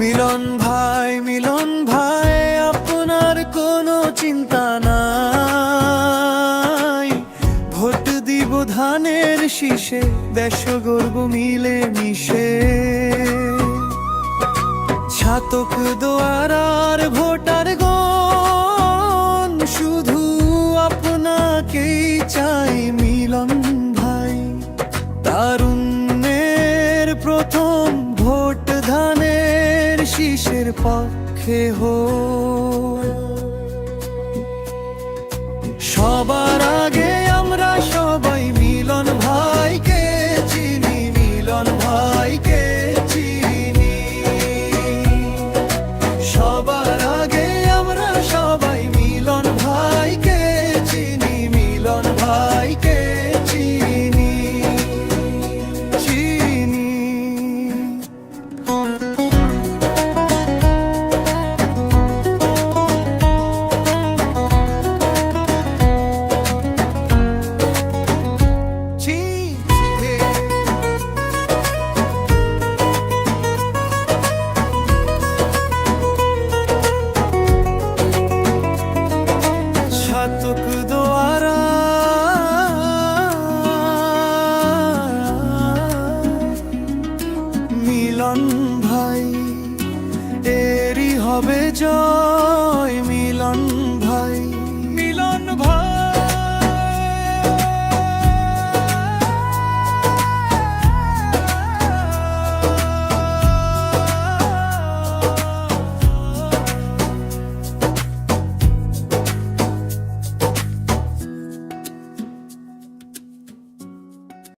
মিলন ভাই আপনার কোনো চিন্তা নাই। ভোট দিব ধানের শীষে, দেশ গর্ব মিলে মিশে। ছাতক দোয়ার আর ভোটার গণ শুধু আপনাকেই চাই মিলন ভাই। তারুণ্যের প্রথম ভোট ধানের শীষের পক্ষে হোক। সবার আগে আমরা সবাই মিলন ভাইকে চিনি, মিলন ভাইকে চিনি। সবার আগে আমরা সবাই মিলন ভাইকে চিনি, মিলন ভাইকে চিনি চিনি। ছাতক দোয়ারা মিলন ভাই, এরই হবে জয়।